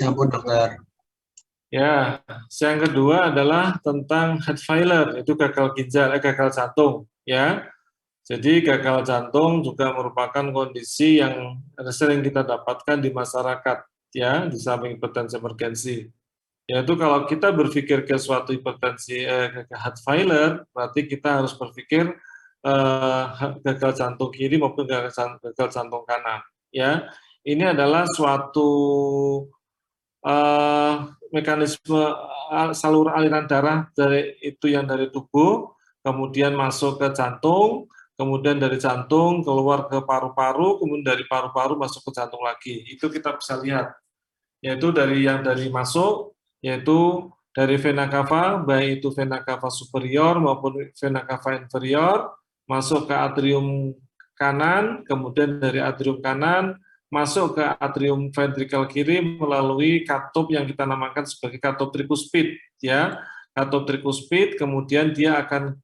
Ya ampun dokter. Ya, yang kedua adalah tentang heart failure, itu gagal ginjal, gagal jantung, ya. Jadi gagal jantung juga merupakan kondisi yang sering kita dapatkan di masyarakat, ya, di samping hipertensi emergensi. Yaitu kalau kita berpikir ke suatu hipertensi, ke heart failure, berarti kita harus berpikir gagal jantung kiri maupun gagal jantung kanan, ya. Ini adalah suatu uh, mekanisme saluran aliran darah dari itu yang dari tubuh, kemudian masuk ke jantung, kemudian dari jantung keluar ke paru-paru, kemudian dari paru-paru masuk ke jantung lagi. Itu kita bisa lihat, yaitu dari yang dari masuk, yaitu dari vena cava, baik itu vena cava superior maupun vena cava inferior, masuk ke atrium kanan, kemudian dari atrium kanan masuk ke atrium ventrikel kiri melalui katup yang kita namakan sebagai katup tricuspid, ya. Katup tricuspid, kemudian dia akan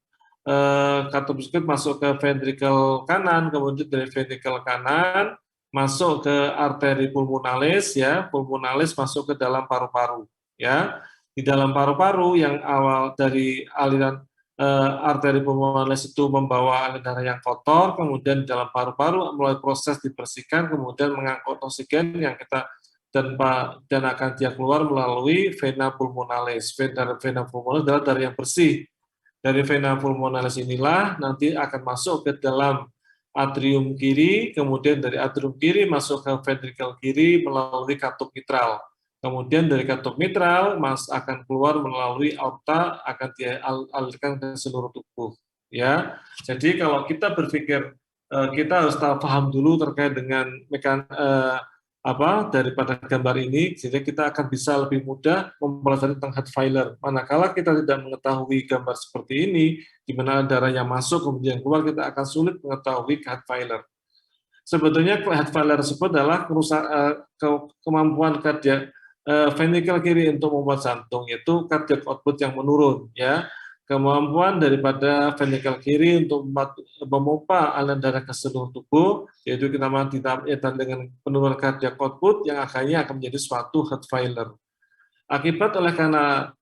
katup tricuspid masuk ke ventrikel kanan, kemudian dari ventrikel kanan masuk ke arteri pulmonalis, ya, pulmonalis masuk ke dalam paru-paru, ya. Di dalam paru-paru yang awal dari aliran arteri pulmonalis itu membawa aliran darah yang kotor, kemudian di dalam paru-paru mulai proses dibersihkan, kemudian mengangkut oksigen yang kita dan akan dia keluar melalui vena pulmonalis. Vena pulmonalis adalah darah yang bersih. Dari vena pulmonalis inilah nanti akan masuk ke dalam atrium kiri, kemudian dari atrium kiri masuk ke ventrikel kiri melalui katup mitral. Kemudian dari katup mitral akan keluar melalui aorta, akan dialirkan ke seluruh tubuh. Ya, jadi kalau kita berpikir kita harus paham dulu terkait dengan daripada gambar ini, sehingga kita akan bisa lebih mudah mempelajari tentang heart failure. Manakala kita tidak mengetahui gambar seperti ini, di mana darah yang masuk kemudian keluar, kita akan sulit mengetahui heart failure. Sebetulnya heart failure tersebut adalah kemampuan kardiak ventrikel kiri untuk membuat jantung, yaitu cardiac output yang menurun, ya. Kemampuan daripada ventrikel kiri untuk memompa aliran darah ke seluruh tubuh, yaitu kita ditambahkan dengan penurunan cardiac output yang akhirnya akan menjadi suatu heart failure. Akibat oleh karena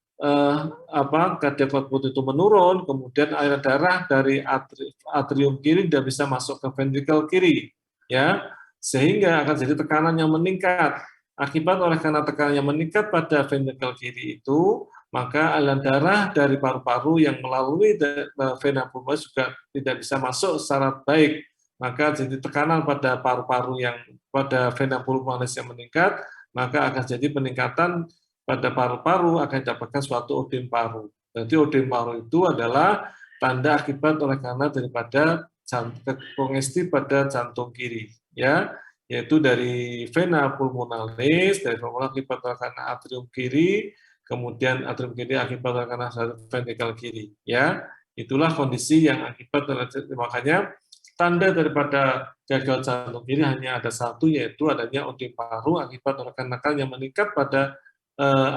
cardiac output itu menurun, kemudian aliran darah dari atrium kiri tidak bisa masuk ke ventrikel kiri, ya, sehingga akan jadi tekanan yang meningkat. Akibat oleh karena tekanan yang meningkat pada ventrikel kiri itu, maka aliran darah dari paru-paru yang melalui vena pulmonalis juga tidak bisa masuk secara baik. Maka jadi tekanan pada paru-paru yang pada vena pulmonalis yang meningkat, maka akan jadi peningkatan pada paru-paru akan didapatkan suatu odem paru. Jadi odem paru itu adalah tanda akibat oleh karena daripada kongesti pada jantung kiri, ya, yaitu dari vena pulmonalis, dari pulmonalis akibat oleh karena atrium kiri, kemudian atrium kiri akibat oleh karena ventrikel kiri, ya. Itulah kondisi yang akibat makanya tanda daripada gagal jantung kiri hanya ada satu, yaitu adanya odem paru akibat oleh karena yang meningkat pada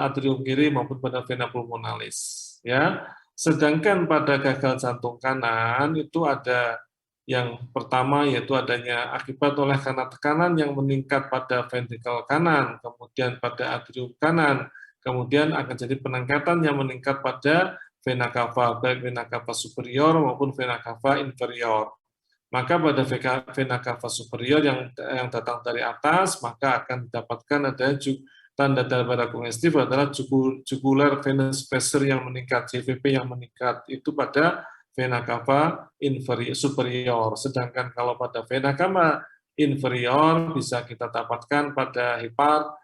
atrium kiri maupun pada vena pulmonalis, ya. Sedangkan pada gagal jantung kanan itu ada yang pertama, yaitu adanya akibat oleh karena tekanan yang meningkat pada ventrikel kanan, kemudian pada atrium kanan, kemudian akan jadi peningkatan yang meningkat pada vena cava, baik vena cava superior maupun vena cava inferior. Maka pada vena cava superior yang datang dari atas, maka akan didapatkan ada tanda daripada kongestif adalah jugular venous pressure yang meningkat, JVP yang meningkat, itu pada vena cava superior. Sedangkan kalau pada vena cava inferior bisa kita dapatkan pada hepat,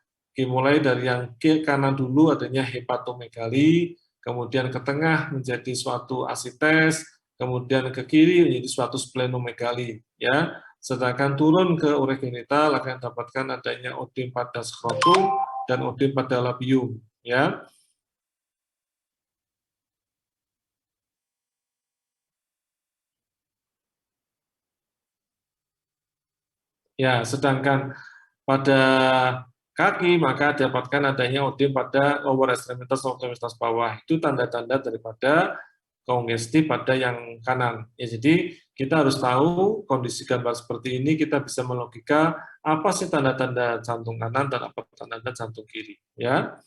mulai dari yang ke kanan dulu adanya hepatomegali, kemudian ke tengah menjadi suatu asites, kemudian ke kiri menjadi suatu splenomegali, ya. Sedangkan turun ke urogenital akan dapatkan adanya odem pada skrotum dan odem pada labium, ya. Ya, sedangkan pada kaki maka dapatkan adanya odem pada lower extremitas bawah. Itu tanda-tanda daripada kongestif pada yang kanan. Ya, jadi kita harus tahu kondisi gambar seperti ini, kita bisa melogika apa sih tanda-tanda jantung kanan dan apa tanda-tanda jantung kiri. Ya,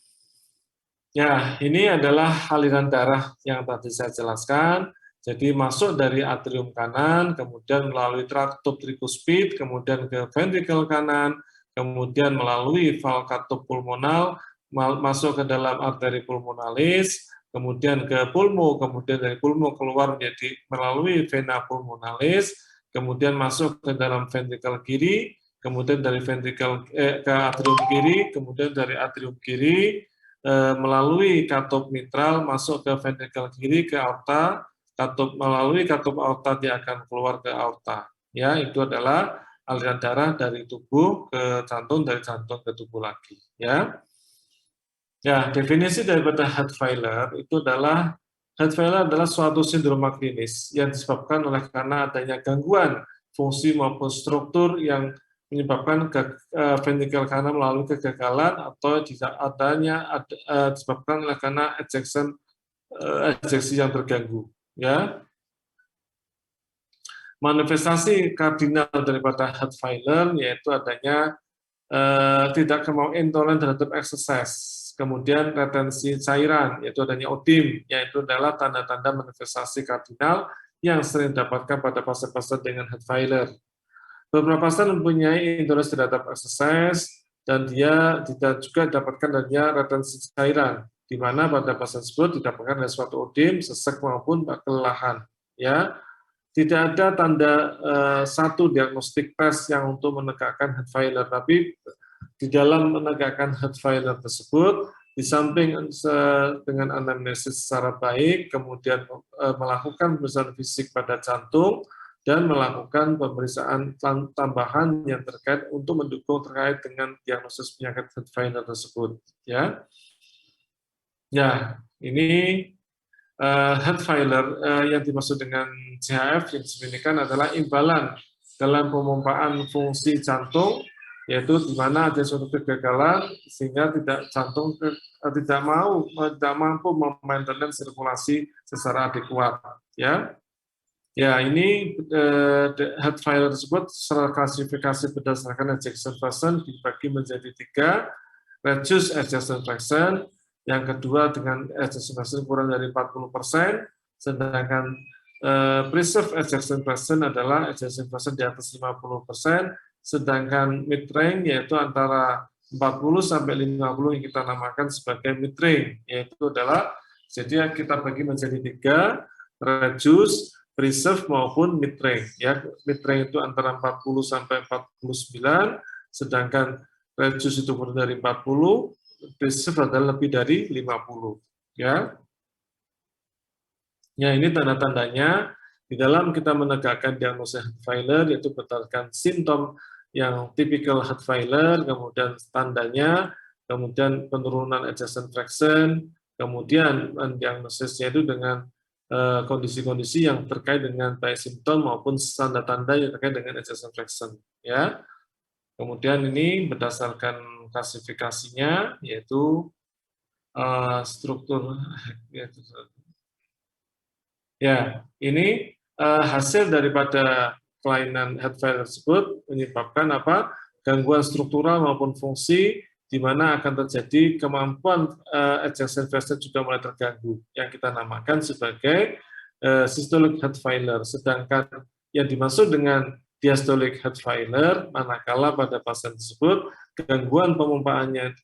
ya, ini adalah aliran darah yang tadi saya jelaskan. Jadi masuk dari atrium kanan, kemudian melalui traktus trikuspid, kemudian ke ventrikel kanan, kemudian melalui valve pulmonal, masuk ke dalam arteri pulmonalis, kemudian ke pulmo, kemudian dari pulmo keluar menjadi melalui vena pulmonalis, kemudian masuk ke dalam ventrikel kiri, kemudian dari ventrikel ke atrium kiri, kemudian dari atrium kiri melalui katup mitral masuk ke ventrikel kiri ke aorta, melalui katup aorta dia akan keluar ke aorta. Ya, itu adalah aliran darah dari tubuh ke jantung, dari jantung ke tubuh lagi. Ya, ya definisi daripada heart failure itu adalah heart failure adalah suatu sindroma klinis yang disebabkan oleh karena adanya gangguan fungsi maupun struktur yang menyebabkan ventrikel kanan melalui kegagalan atau disebabkan oleh karena ejeksi yang terganggu. Ya, manifestasi kardinal daripada heart failure yaitu adanya tidak kemauan intoleran terhadap exercise, kemudian retensi cairan, yaitu adanya odim, yaitu adalah tanda-tanda manifestasi kardinal yang sering didapatkan pada pasien-pasien dengan heart failure. Beberapa pasien mempunyai intoleransi terhadap exercise dan dia tidak juga didapatkan adanya retensi cairan, di mana pada pasien tersebut didapatkan ada suatu odim, sesek maupun kelelahan. Ya, tidak ada tanda satu diagnostik tes yang untuk menegakkan heart failure, tapi di dalam menegakkan heart failure tersebut, di samping dengan anamnesis secara baik, kemudian melakukan pemeriksaan fisik pada jantung, dan melakukan pemeriksaan tambahan yang terkait untuk mendukung terkait dengan diagnosis penyakit heart failure tersebut. Ya, ya ini heart failure yang dimaksud dengan CHF yang disebutkan adalah imbalan dalam pemompaan fungsi jantung, yaitu di mana ada suatu kegagalan sehingga jantung tidak mampu memaintain sirkulasi secara adekuat. Ya, ya ini heart failure tersebut secara klasifikasi berdasarkan ejection fraction dibagi menjadi 3, reduced ejection fraction, yang kedua dengan ejection fraction kurang dari 40%, sedangkan preserved ejection fraction adalah ejection fraction di atas 50%, sedangkan mid range yaitu antara 40 sampai 50 yang kita namakan sebagai mid range, yaitu adalah jadi kita bagi menjadi 3, reduce, preserve maupun mid range. Ya, mid range itu antara 40 sampai 49, sedangkan reduce itu kurang dari 40, preserve adalah lebih dari 50. Ya, ya ini tanda-tandanya di dalam kita menegakkan diagnosis heart failure, yaitu berdasarkan simptom yang tipikal heart failure, kemudian tandanya, kemudian penurunan ejection fraction, kemudian diagnosisnya itu dengan kondisi-kondisi yang terkait dengan baik simptom maupun tanda-tanda yang terkait dengan ejection fraction. Ya, kemudian ini berdasarkan klasifikasinya yaitu struktur. Ya, ini hasil daripada kelainan heart failure tersebut menyebabkan apa? Gangguan struktural maupun fungsi, di mana akan terjadi kemampuan ejection fraction juga mulai terganggu, yang kita namakan sebagai systolic heart failure. Sedangkan yang dimaksud dengan diastolic heart failure, manakala pada pasien tersebut gangguannya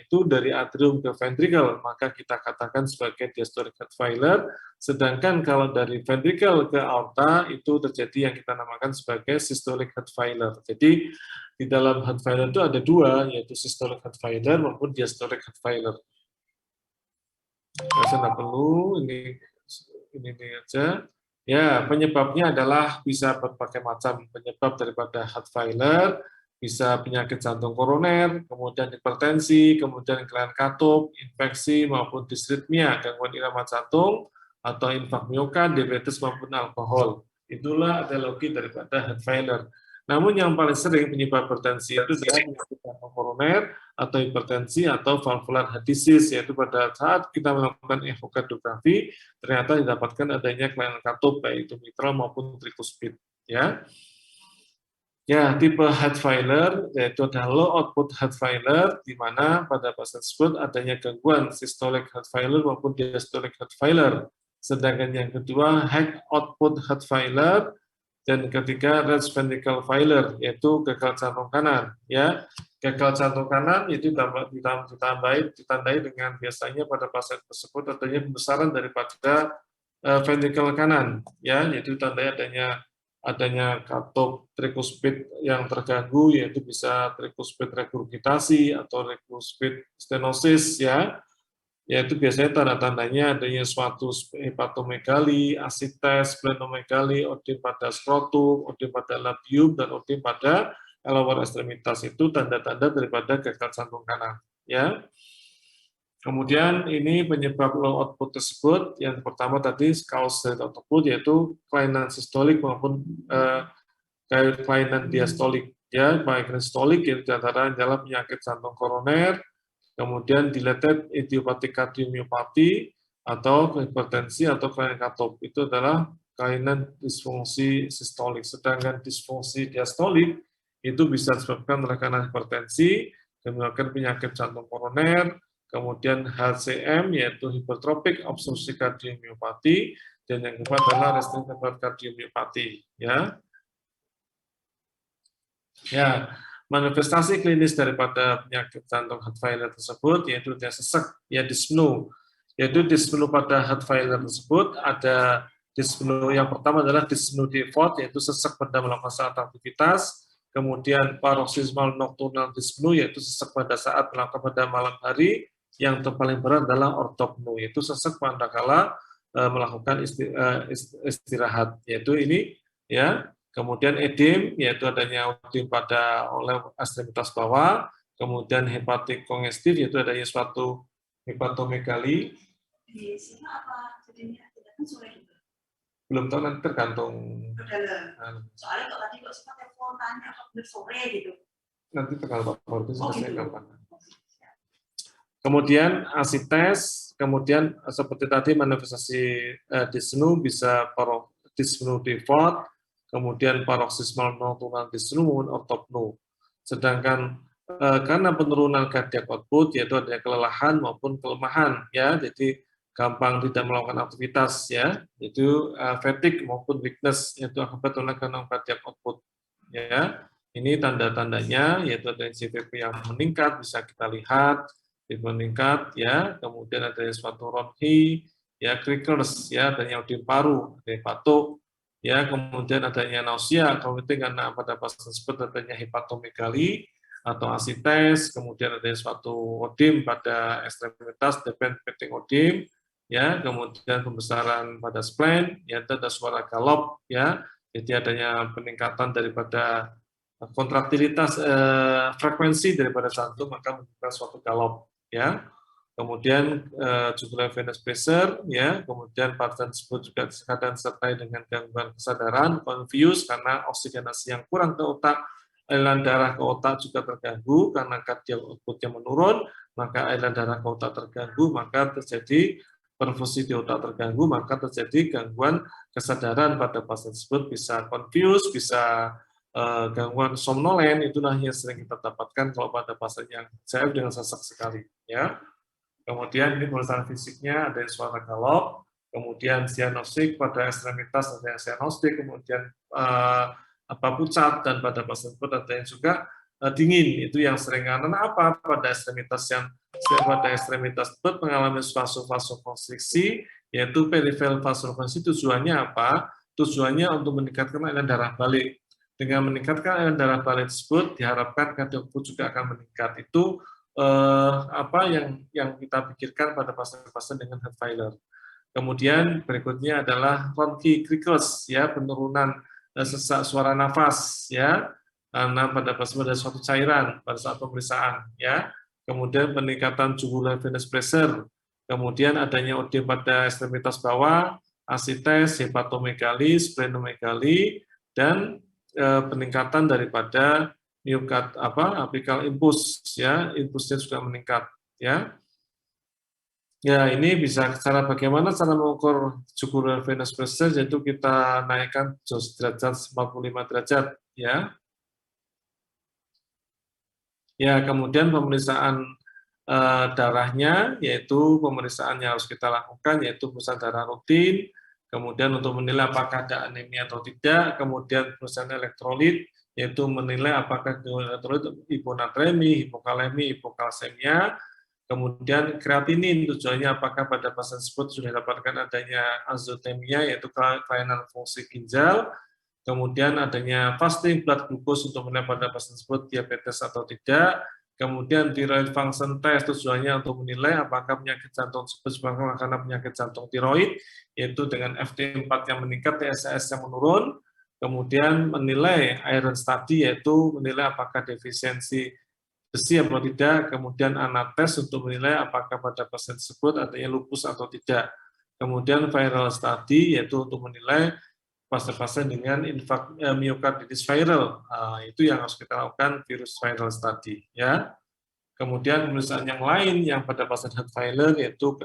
itu dari atrium ke ventricle, maka kita katakan sebagai diastolic heart failure. Sedangkan kalau dari ventricle ke aorta itu terjadi yang kita namakan sebagai systolic heart failure. Jadi di dalam heart failure itu ada 2, yaitu systolic heart failure maupun diastolic heart failure. Saya tidak perlu ini aja. Ya, penyebabnya adalah bisa berbagai macam penyebab daripada heart failure, bisa penyakit jantung koroner, kemudian hipertensi, kemudian kelainan katup, infeksi maupun disritmia, gangguan irama jantung, atau infak miokard, diabetes maupun alkohol. Itulah etiologi daripada heart failure. Namun yang paling sering penyebab hipertensi itu adalah penyakit jantung koroner atau hipertensi atau valvular heart disease, yaitu pada saat kita melakukan ehokardiografi ternyata didapatkan adanya kelainan katup baik itu mitral maupun tricuspid, ya. Ya, tipe heart failure yaitu adalah low output heart failure, di mana pada pasien tersebut adanya gangguan systolic heart failure maupun diastolic heart failure. Sedangkan yang kedua high output heart failure, dan ketiga right ventricle failure yaitu gagal jantung kanan. Ya, gagal jantung kanan itu ditandai dengan biasanya pada pasien tersebut adanya pembesaran daripada ventricle kanan, ya, yaitu tandai adanya katup tricuspid yang terganggu, yaitu bisa tricuspid regurgitasi atau tricuspid stenosis, ya, yaitu biasanya tanda-tandanya adanya suatu hepatomegali, asites, splenomegali, odem pada skrotum, odem pada labium, dan odem pada lower ekstremitas. Itu tanda-tanda daripada gagal jantung kanan, ya. Kemudian ini penyebab low output tersebut, yang pertama tadi cause rate output, yaitu kelainan sistolik maupun kelainan diastolik. Ya, baik sistolik itu diantara adalah penyakit jantung koroner, kemudian dilated idiopathic cardiomyopathy atau hipertensi atau kelainan katup. Itu adalah kelainan disfungsi sistolik. Sedangkan disfungsi diastolik itu bisa disebabkan oleh karena hipertensi, menyebabkan penyakit jantung koroner, kemudian HCM yaitu hipertrophic obstructive cardiomyopathy, dan yang keempat adalah restrictive cardiomyopathy, ya. Ya, manifestasi klinis daripada penyakit jantung heart failure tersebut yaitu dia sesak, ya dyspnea. Yaitu dyspnea pada heart failure tersebut ada dyspnea yang pertama adalah dyspnea default, yaitu sesak pada melakukan saat aktivitas. Kemudian paroxysmal nocturnal dyspnea, yaitu sesak pada saat melakukan pada malam hari. Yang paling berat adalah ortopnea, yaitu sesak pada kala melakukan istirahat, yaitu ini, ya. Kemudian edem, yaitu adanya odem pada oleh ekstremitas bawah. Kemudian hepatik kongestif, yaitu adanya suatu hepatomegali. Di sini apa jadinya tidak kan sore juga? Belum tahu, nanti tergantung. Soalnya kalau tadi kok sempat telepon tanya apa benar sore gitu. Nanti tergantung Pak itu selesai gitu. kapan. Kemudian asites, kemudian seperti tadi manifestasi dyspnea bisa dyspnea default, kemudian paroxysmal nocturnal dyspnea maupun ortopnea. Sedangkan karena penurunan cardiac output yaitu adanya kelelahan maupun kelemahan, ya, jadi gampang tidak melakukan aktivitas, ya, itu fatigue maupun weakness, yaitu akibat oleh karena cardiac output, ya. Ini tanda-tandanya yaitu adanya CVP yang meningkat bisa kita lihat meningkat, ya, kemudian adanya suatu ronchi, ya, crickles, ya, adanya odem paru, adanya batuk, ya, kemudian adanya nausea, kemudian karena pada pasien tersebut adanya hepatomegali atau asites, kemudian adanya suatu odem pada ekstremitas, dependenting odem, ya, kemudian pembesaran pada spleen, ya, ada suara galop, ya, jadi adanya peningkatan daripada kontraktilitas frekuensi daripada jantung, maka menyebabkan suatu galop, ya. Kemudian jugular venous pressure, ya, kemudian pasien tersebut juga kadang disertai dengan gangguan kesadaran, confused karena oksigenasi yang kurang ke otak, aliran darah ke otak juga terganggu karena cardiac output-nya menurun, maka aliran darah ke otak terganggu, maka terjadi perfusi di otak terganggu, maka terjadi gangguan kesadaran pada pasien tersebut, bisa confused, bisa gangguan somnolen, itulah yang sering kita dapatkan kalau pada pasien yang CF dengan sesak sekali, ya. Kemudian ini pemeriksaan fisiknya ada suara galop, kemudian sianosik pada ekstremitas ada yang sianostik, kemudian pucat, dan pada pasien tersebut ada yang juga dingin, itu yang sering. Karena apa? Pada ekstremitas tersebut mengalami vasokonstriksi, yaitu peripheral vasokonstriksi. Tujuannya apa? Tujuannya untuk meningkatkan aliran darah balik. Dengan meningkatkan aliran darah balik tersebut diharapkan cardiac output juga akan meningkat. Itu apa yang kita pikirkan pada pasien-pasien dengan heart failure. Kemudian berikutnya adalah ronchi crickles, ya, penurunan sesak suara nafas, ya, karena pada pasien ada suatu cairan pada saat pemeriksaan, ya. Kemudian peningkatan jugular venous pressure, kemudian adanya odem pada ekstremitas bawah, asites, hepatomegali, splenomegali, dan peningkatan daripada apical impulse, ya, impulsnya juga meningkat, ya. Ya, ini bisa bagaimana cara mengukur jugular venous pressure, yaitu kita naikkan jos derajat 45 derajat, ya. Ya, kemudian pemeriksaan darahnya, yaitu pemeriksaan yang harus kita lakukan, yaitu pemeriksaan darah rutin, kemudian untuk menilai apakah ada anemia atau tidak, kemudian pemeriksaan elektrolit, yaitu menilai apakah elektrolit hiponatremi, hipokalemi, hipokalsemia, kemudian kreatinin, tujuannya apakah pada pasien tersebut sudah dapatkan adanya azotemia, yaitu kelainan fungsi ginjal, kemudian adanya fasting blood glucose untuk menilai pada pasien tersebut diabetes atau tidak, kemudian thyroid function test tujuannya untuk menilai apakah penyakit jantung tersebut disebabkan karena penyakit jantung tiroid, yaitu dengan FT4 yang meningkat, TSH yang menurun, kemudian menilai iron study, yaitu menilai apakah defisiensi besi atau tidak, kemudian anates untuk menilai apakah pada pasien tersebut adanya lupus atau tidak, kemudian viral study, yaitu untuk menilai pasien-pasien dengan myocarditis viral, itu yang harus kita lakukan virus viral study, ya. Kemudian pemeriksaan yang lain yang pada pasien heart failure yaitu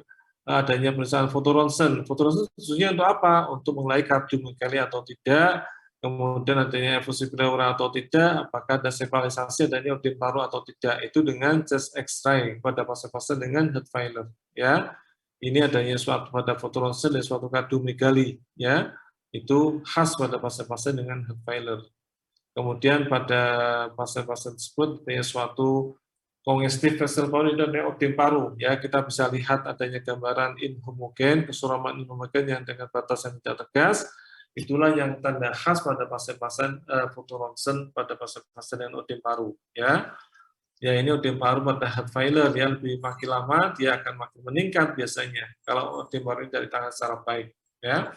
adanya pemeriksaan fotoronsen. Fotoronsen khususnya untuk apa? Untuk menilai kardiomegali atau tidak, kemudian adanya efusi pleura atau tidak, apakah ada sepalisasi, adanya odem paru atau tidak. Itu dengan chest X-ray pada pasien-pasien dengan heart failure, ya. Ini adanya suatu pada fotoronsen dan suatu kardiomegali, ya. Itu khas pada pasien-pasien dengan heart failure. Kemudian pada pasien-pasien tersebut adanya suatu congestive vessel paru dan odem paru, ya, kita bisa lihat adanya gambaran inhomogen, kesuraman inhomogen yang dengan batas yang tidak tegas. Itulah yang tanda khas pada pasien-pasien fotoronsen pada pasien-pasien dengan odem paru, ya. Ya, ini odem paru pada heart failure, ya, lebih makin lama dia akan makin meningkat biasanya kalau odem paru tidak ditangani secara baik, ya.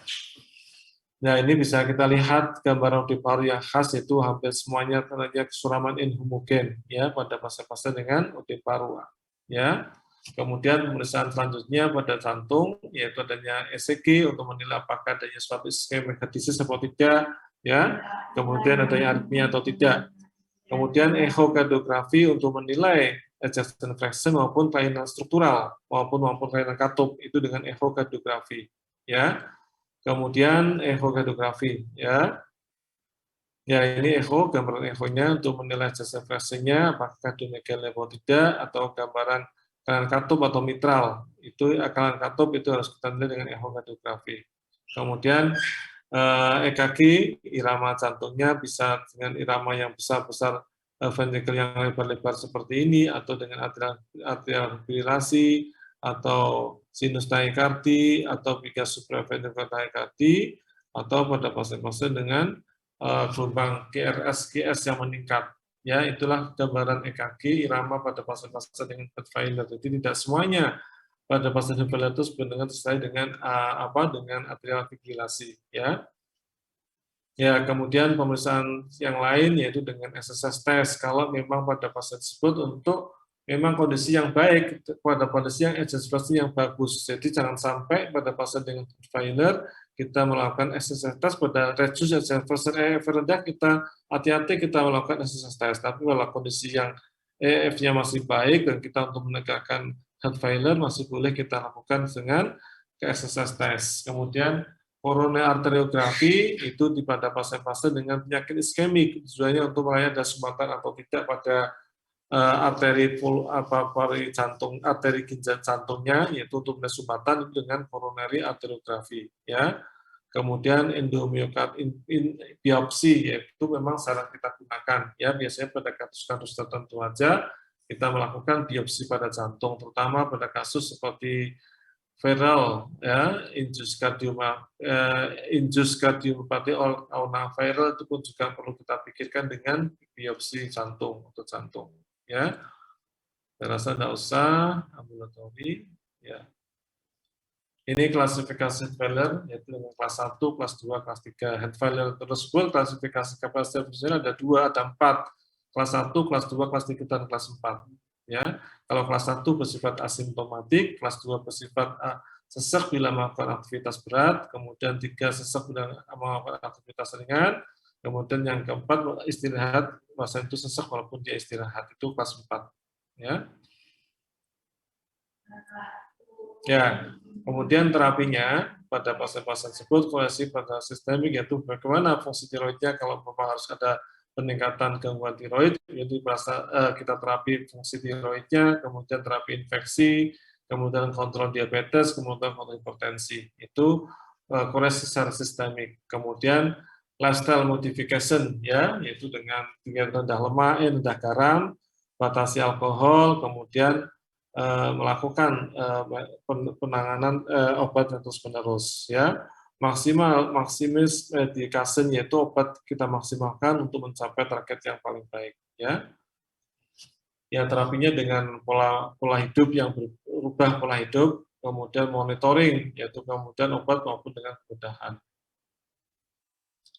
Nah, ini bisa kita lihat gambaran odem paru yang khas, itu hampir semuanya tandanya kesuraman inhomogen, ya, pada pasien-pasien dengan odem paru, ya. Kemudian pemeriksaan selanjutnya pada jantung, yaitu adanya ECG untuk menilai apakah adanya suatu ischemic heart disease atau tidak, ya. Kemudian adanya aritmia atau tidak. Kemudian echocardiografi untuk menilai ejection fraction maupun kelainan struktural maupun kelainan katup, itu dengan echocardiografi, ya. Kemudian echocardiografi, ya. Ya, ini echo, gambaran echonya untuk menilai ejection fraction-nya apakah kardiomegaly atau tidak, atau gambaran kelainan katup atau mitral. Itu kelainan katup itu harus kita nilai dengan echocardiografi. Kemudian EKG, irama jantungnya bisa dengan irama yang besar-besar, ventricle yang lebar-lebar seperti ini, atau dengan atrial fibrillasi, atau sinus tachycardia, atau biga supraventricular tachycardia, atau pada pasien-pasien dengan gelombang GRS yang meningkat. Ya, itulah gambaran EKG irama pada pasien-pasien dengan heart failure. Jadi tidak semuanya pada pasien heart failure itu sebenarnya terkait dengan dengan atrial fibrillasi, ya. Ya, kemudian pemeriksaan yang lain yaitu dengan SSS test kalau memang pada pasien tersebut untuk memang kondisi yang baik, pada kondisi yang ejection yang bagus. Jadi jangan sampai pada pasien dengan heart failure kita melakukan SSS test pada reduce ejection EF rendah, kita hati-hati kita melakukan SSS test. Tapi kalau kondisi yang EF-nya masih baik dan kita untuk menegakkan heart failure masih boleh kita lakukan dengan SSS test. Kemudian coronary arteriografi itu pada pasien-pasien dengan penyakit iskemik, tujuannya untuk melihat ada sumbatan atau tidak pada arteri jantung, arteri ginjal jantungnya, yaitu untuk melihat sumbatan dengan coronary arteriografi, ya. Kemudian endomiokard biopsi, yaitu memang sering kita gunakan, ya, biasanya pada kasus-kasus tertentu aja kita melakukan biopsi pada jantung, terutama pada kasus seperti viral, ya, induced cardiomyopathy aorta viral, itu pun juga perlu kita pikirkan dengan biopsi jantung untuk jantung, ya. Saya rasa tidak usah ambulatori, ya. Ini klasifikasi failure, yaitu dengan kelas 1, kelas 2, kelas 3. Heart failure tersebut klasifikasi kapasitas ada 2, ada 4. Kelas 1, kelas 2, kelas 3, dan kelas 4. Ya, kalau kelas 1 bersifat asimptomatik, kelas 2 bersifat sesak bila melakukan aktivitas berat, kemudian 3 sesak bila melakukan aktivitas ringan, Kemudian yang keempat, istirahat, pasien itu sesak walaupun dia istirahat, itu kelas 4. Ya. Ya, kemudian terapinya pada pasien-pasien tersebut koreksi pada sistemik, yaitu bagaimana fungsi tiroidnya kalau memang harus ada peningkatan gangguan tiroid, jadi kita terapi fungsi tiroidnya, kemudian terapi infeksi, kemudian kontrol diabetes, kemudian kontrol hipertensi. Itu koreksi secara sistemik. Kemudian lifestyle modification, ya, yaitu dengan rendah lemak, rendah garam, batasi alkohol, kemudian melakukan penanganan obat terus-menerus, ya. Maksimis medication, yaitu obat kita maksimalkan untuk mencapai target yang paling baik, ya. Ya, terapinya dengan pola hidup yang berubah pola hidup, kemudian monitoring, yaitu kemudian obat maupun dengan kemudahan.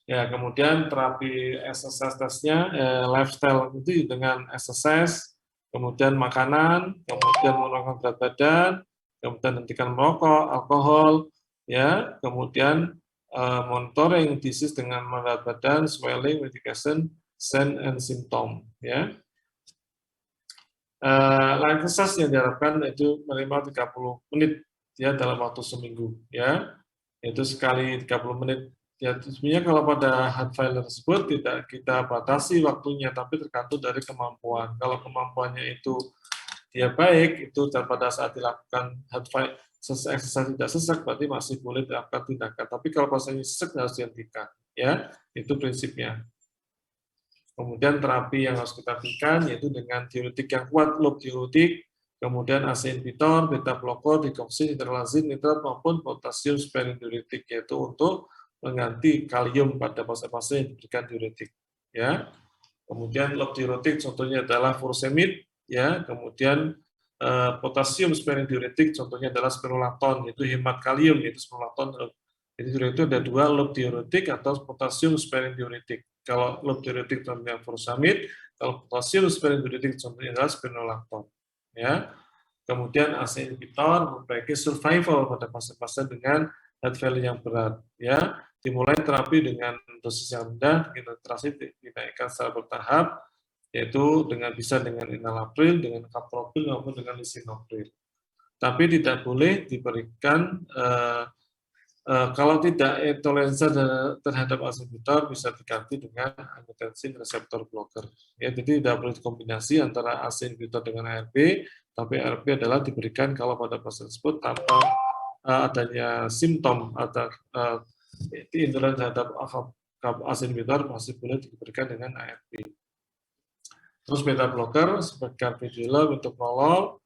Ya, kemudian terapi exercise testnya, lifestyle itu dengan exercise, kemudian makanan, kemudian menurunkan berat badan, kemudian hentikan merokok, alkohol, ya, kemudian monitoring disease dengan berat badan, swelling, medication, sign and symptom, ya. Exercise yang diharapkan itu minimal 30 menit ya dalam waktu seminggu, ya, itu sekali 30 menit. Ya, sebenarnya kalau pada heart failure tersebut tidak kita batasi waktunya, tapi tergantung dari kemampuan. Kalau kemampuannya itu dia baik, itu pada saat dilakukan heart failure, exercise tidak sesak, berarti masih boleh dilakukan tindakan. Tapi kalau pasiennya sesak, harus dihentikan. Ya, itu prinsipnya. Kemudian terapi yang harus kita berikan yaitu dengan diuretik yang kuat, loop diuretik, kemudian ACE inhibitor, beta blocker, digoxin, interleukin, nitrat maupun potasium sparing diuretik, yaitu untuk mengganti kalium pada pasien-pasien yang diberikan diuretik. Ya. Kemudian loop diuretik contohnya adalah furosemid, ya. Kemudian potasium sparing diuretik contohnya adalah spironolactone, yaitu hemat kalium, yaitu spironolactone. Jadi itu ada dua loop diuretik atau potasium sparing diuretik. Kalau loop diuretik contohnya furosemid, kalau potasium sparing diuretik contohnya adalah spironolactone. Ya. Kemudian ACE inhibitor memperbaiki survival pada pasien-pasien dengan heart failure yang berat. Ya, dimulai terapi dengan dosis yang rendah, konsentrasi dinaikkan secara bertahap, yaitu bisa dengan enalapril, dengan captopril maupun dengan lisinopril. Tapi tidak boleh diberikan kalau tidak intoleransi terhadap ACE inhibitor bisa diganti dengan angiotensin reseptor blocker. Ya, jadi tidak boleh dikombinasi antara ACE inhibitor dengan ARB, tapi ARB adalah diberikan kalau pada pasien tersebut tanpa adanya simptom atau intoleransi terhadap ACE inhibitor masih boleh diberikan dengan ARB. Terus beta blocker seperti carvedilol, metoprolol,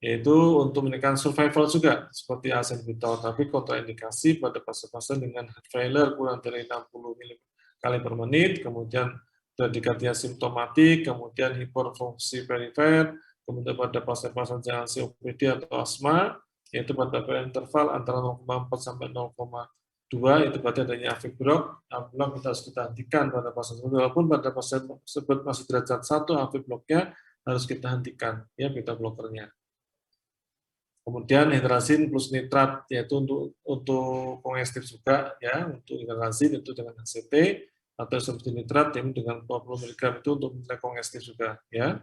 yaitu untuk menekan survival juga seperti ACE inhibitor, tapi kontraindikasi pada pasien-pasien dengan heart failure kurang dari 60 kali per menit, kemudian bradikardia simptomatik, kemudian hiperfungsi perifer, kemudian pada pasien-pasien dengan COPD atau asma, yaitu pada interval antara 0,4 sampai 0,2, itu berarti adanya AFib-block. AFib-block kita harus kita hentikan pada pasien tersebut, walaupun pada pasien tersebut masih derajat 1 AFib-blocknya harus kita hentikan, ya, beta blockernya. Kemudian hidrazin plus nitrat, yaitu untuk kongestif juga, ya, untuk hidrazin itu dengan HCT atau seperti nitrat yang dengan 20 mg itu untuk kongestif juga, ya.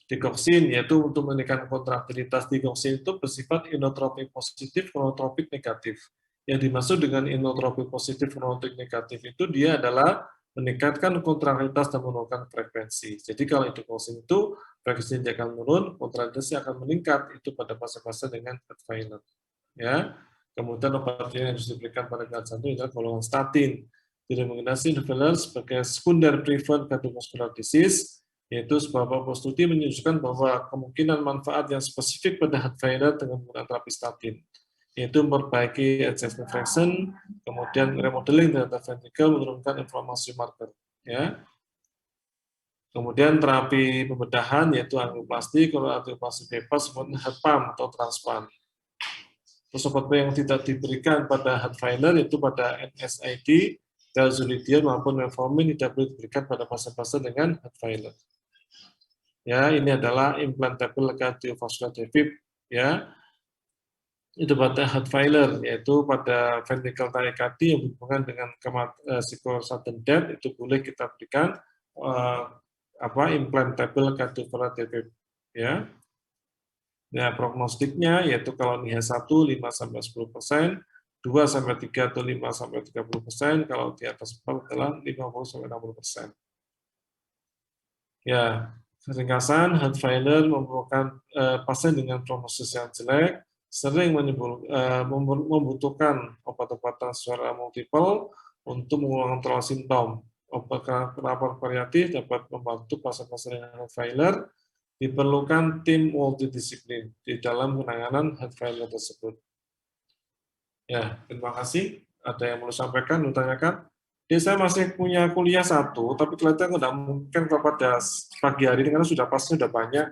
Digoxin yaitu untuk menekan kontraktilitas. Digoxin itu bersifat inotropik positif, chronotropik negatif. Yang dimaksud dengan inotropik positif, chronotropik negatif itu dia adalah meningkatkan kontraktilitas dan menurunkan frekuensi. Jadi kalau digoxin itu frekuensinya akan menurun, kontraktilitasnya akan meningkat, itu pada pasien-pasien dengan heart failure. Ya. Kemudian obat yang harus diberikan pada gangguan jantung adalah golongan statin. Didominasi heart failure sebagai sekunder prevalent cardiovascular disease, yaitu beberapa studi menunjukkan bahwa kemungkinan manfaat yang spesifik pada heart failure dengan menggunakan terapi statin, yaitu memperbaiki ejection fraction, kemudian remodeling terhadap ventricle, menurunkan inflamasi marker. Ya. Kemudian terapi pembedahan yaitu angioplasti, kalau angioplasti bebas seperti heart pump atau transplant. Terus obat yang tidak diberikan pada heart failure itu pada NSAID, dalzaludion maupun metformin tidak boleh diberikan pada pasien-pasien dengan heart failure. Ya, ini adalah implantable cardiovascular defib, ya. itu pada hard filer, yaitu pada ventricle tachycardia yang berhubungan dengan psikosis sudden death, itu boleh kita berikan implantable cardioverter defibrillator, ya. Nah, prognostiknya yaitu kalau NIH 1 5-10%, 2-3 atau 5-30%, kalau di atas 4 adalah 50-60%. Ya, ringkasan heart failure merupakan pasien dengan prognosis yang jelek, sering membutuhkan obat-obatan secara multiple untuk mengontrol simptom. Obat terapi variatif dapat membantu pasien-pasien dengan heart failure. Diperlukan tim multidisiplin di dalam penanganan heart failure tersebut. Ya, terima kasih. Ada yang mau sampaikan, ditanyakan? Jadi saya masih punya kuliah 1, tapi kelihatan tidak mungkin pada pagi hari ini karena sudah pasnya sudah banyak.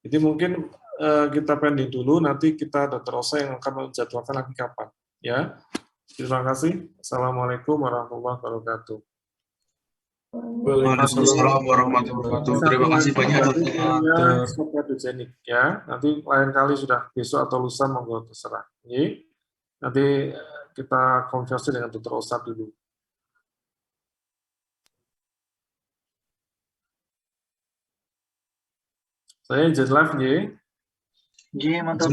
Jadi mungkin kita pending dulu, nanti kita Dr. Osa yang akan menjadwalkan lagi kapan. Ya, terima kasih. Assalamualaikum warahmatullahi wabarakatuh. Waalaikumsalam warahmatullahi wabarakatuh. Terima kasih banyak dokter. Ya, nanti lain kali sudah besok atau lusa monggo terserah. Nanti kita konversi dengan Dr. Osa dulu. Saya izin live, Mantap.